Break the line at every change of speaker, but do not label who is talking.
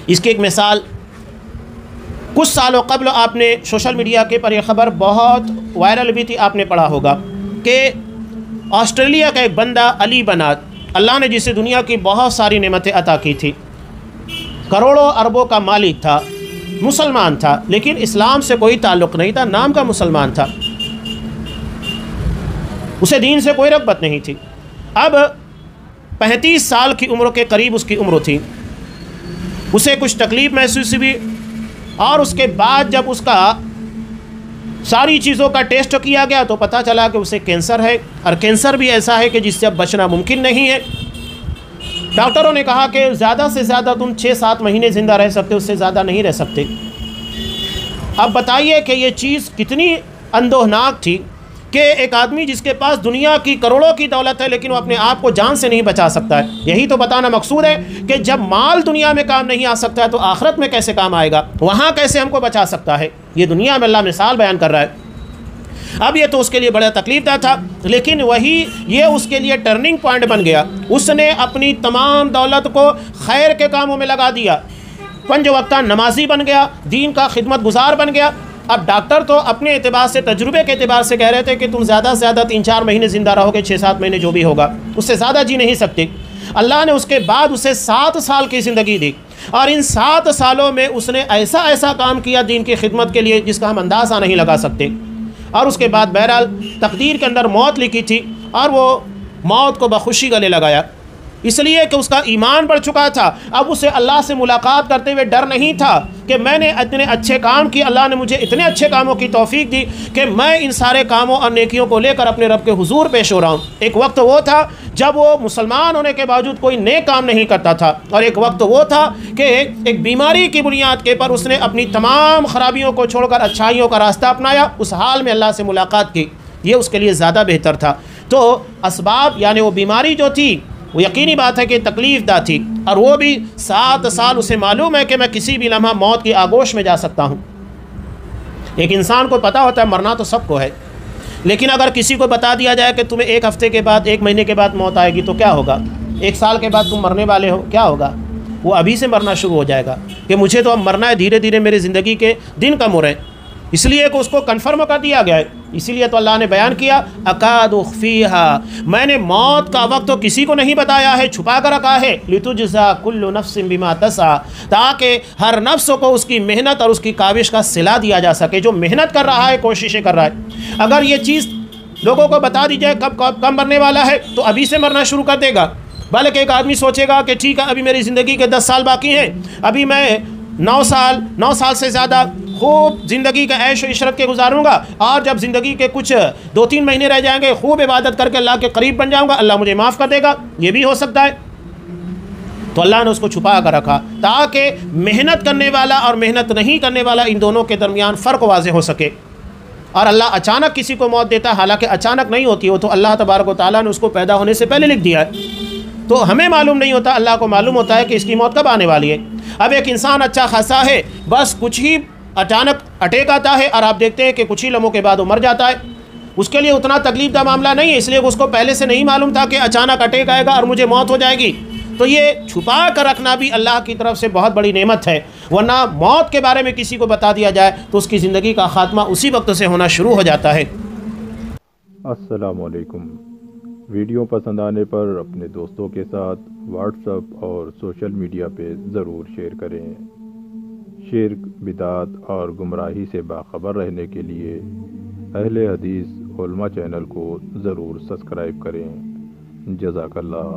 اس کی ایک مثال، کچھ سالوں قبل آپ نے سوشل میڈیا کے پر یہ خبر بہت وائرل بھی تھی، آپ نے پڑھا ہوگا کہ آسٹریلیا کا ایک بندہ علی بنات، اللہ نے جسے دنیا کی بہت ساری نعمتیں عطا کی تھی، کروڑوں اربوں کا مالک تھا، مسلمان تھا، لیکن اسلام سے کوئی تعلق نہیں تھا، نام کا مسلمان تھا، اسے دین سے کوئی رغبت نہیں تھی۔ اب 35 سال کی عمر کے قریب اس کی عمر تھی، اسے کچھ تکلیف محسوس ہوئی، اور اس کے بعد جب اس کا ساری چیزوں کا ٹیسٹ کیا گیا تو پتہ چلا کہ اسے کینسر ہے، اور کینسر بھی ایسا ہے کہ جس سے اب بچنا ممکن نہیں ہے۔ ڈاکٹروں نے کہا کہ زیادہ سے زیادہ تم 6-7 مہینے زندہ رہ سکتے، اس سے زیادہ نہیں رہ سکتے۔ اب بتائیے کہ یہ چیز کتنی اندوہناک تھی کہ ایک آدمی جس کے پاس دنیا کی کروڑوں کی دولت ہے لیکن وہ اپنے آپ کو جان سے نہیں بچا سکتا ہے۔ یہی تو بتانا مقصود ہے کہ جب مال دنیا میں کام نہیں آ سکتا ہے تو آخرت میں کیسے کام آئے گا، وہاں کیسے ہم کو بچا سکتا ہے۔ یہ دنیا میں اللہ مثال بیان کر رہا ہے۔ اب یہ تو اس کے لیے بڑا تکلیف دہ تھا، لیکن وہی یہ اس کے لیے ٹرننگ پوائنٹ بن گیا۔ اس نے اپنی تمام دولت کو خیر کے کاموں میں لگا دیا، 5 وقتہ نمازی بن گیا، دین کا خدمت گزار بن گیا۔ اب ڈاکٹر تو اپنے اعتبار سے، تجربے کے اعتبار سے کہہ رہے تھے کہ تم زیادہ سے زیادہ 3-4 مہینے زندہ رہو گے، 6-7 مہینے جو بھی ہوگا، اس سے زیادہ جی نہیں سکتے۔ اللہ نے اس کے بعد اسے 7 سال کی زندگی دی، اور ان 7 سالوں میں اس نے ایسا کام کیا دین کی خدمت کے لیے جس کا ہم اندازہ نہیں لگا سکتے۔ اور اس کے بعد بہرحال تقدیر کے اندر موت لکھی تھی، اور وہ موت کو بخوشی گلے لگایا، اس لیے کہ اس کا ایمان بڑھ چکا تھا۔ اب اسے اللہ سے ملاقات کرتے ہوئے ڈر نہیں تھا کہ میں نے اتنے اچھے کام کیے، اللہ نے مجھے اتنے اچھے کاموں کی توفیق دی کہ میں ان سارے کاموں اور نیکیوں کو لے کر اپنے رب کے حضور پیش ہو رہا ہوں۔ ایک وقت وہ تھا جب وہ مسلمان ہونے کے باوجود کوئی نیک کام نہیں کرتا تھا، اور ایک وقت وہ تھا کہ ایک بیماری کی بنیاد کے پر اس نے اپنی تمام خرابیوں کو چھوڑ کر اچھائیوں کا راستہ اپنایا، اس حال میں اللہ سے ملاقات کی، یہ اس کے لیے زیادہ بہتر تھا۔ تو اسباب یعنی وہ بیماری جو تھی وہ یقینی بات ہے کہ تکلیف دہ تھی، اور وہ بھی 7 سال اسے معلوم ہے کہ میں کسی بھی لمحہ موت کی آگوش میں جا سکتا ہوں۔ ایک انسان کو پتہ ہوتا ہے مرنا تو سب کو ہے، لیکن اگر کسی کو بتا دیا جائے کہ تمہیں 1 ہفتے کے بعد، 1 مہینے کے بعد موت آئے گی تو کیا ہوگا؟ 1 سال کے بعد تم مرنے والے ہو، کیا ہوگا؟ وہ ابھی سے مرنا شروع ہو جائے گا کہ مجھے تو اب مرنا ہے، دھیرے دھیرے میری زندگی کے دن کم ہو رہے ہیں، اس لیے کہ اس کو کنفرم کر دیا گیا ہے۔ اسی لیے تو اللہ نے بیان کیا اکاد اخفیہا، میں نے موت کا وقت تو کسی کو نہیں بتایا ہے، چھپا کر رکھا ہے، لتجزا کل نفس بما تسعی، تاکہ ہر نفس کو اس کی محنت اور اس کی کاوش کا صلہ دیا جا سکے۔ جو محنت کر رہا ہے، کوششیں کر رہا ہے، اگر یہ چیز لوگوں کو بتا دی جائے کب مرنے والا ہے تو ابھی سے مرنا شروع کر دے گا، بلکہ ایک آدمی سوچے گا کہ ٹھیک ہے ابھی میری زندگی کے 10 سال باقی ہیں، ابھی میں 9 سال سے زیادہ خوب زندگی کا عیش و عشرت کے گزاروں گا، اور جب زندگی کے کچھ 2-3 مہینے رہ جائیں گے خوب عبادت کر کے اللہ کے قریب بن جاؤں گا، اللہ مجھے معاف کر دے گا، یہ بھی ہو سکتا ہے۔ تو اللہ نے اس کو چھپا کر رکھا تاکہ محنت کرنے والا اور محنت نہیں کرنے والا ان دونوں کے درمیان فرق واضح ہو سکے۔ اور اللہ اچانک کسی کو موت دیتا ہے، حالانکہ اچانک نہیں ہوتی، وہ تو اللہ تبارک و تعالیٰ نے اس کو پیدا ہونے سے پہلے لکھ دیا ہے، تو ہمیں معلوم نہیں ہوتا، اللہ کو معلوم ہوتا ہے کہ اس کی موت کب آنے والی ہے۔ اب ایک انسان اچھا خاصا ہے، بس کچھ ہی اچانک اٹیک آتا ہے اور آپ دیکھتے ہیں کہ کچھ ہی لمحوں کے بعد وہ مر جاتا ہے، اس کے لیے اتنا تکلیف دہ معاملہ نہیں ہے، اس لیے اس کو پہلے سے نہیں معلوم تھا کہ اچانک اٹیک آئے گا اور مجھے موت ہو جائے گی۔ تو یہ چھپا کر رکھنا بھی اللہ کی طرف سے بہت بڑی نعمت ہے، ورنہ موت کے بارے میں کسی کو بتا دیا جائے تو اس کی زندگی کا خاتمہ اسی وقت سے ہونا شروع ہو جاتا ہے۔
السلام علیکم۔ ویڈیو پسند آنے پر اپنے دوستوں کے ساتھ واٹس ایپ اور سوشل میڈیا پہ ضرور شیئر کریں۔ شرک، بدعت اور گمراہی سے باخبر رہنے کے لیے اہل حدیث علماء چینل کو ضرور سبسکرائب کریں۔ جزاک اللہ۔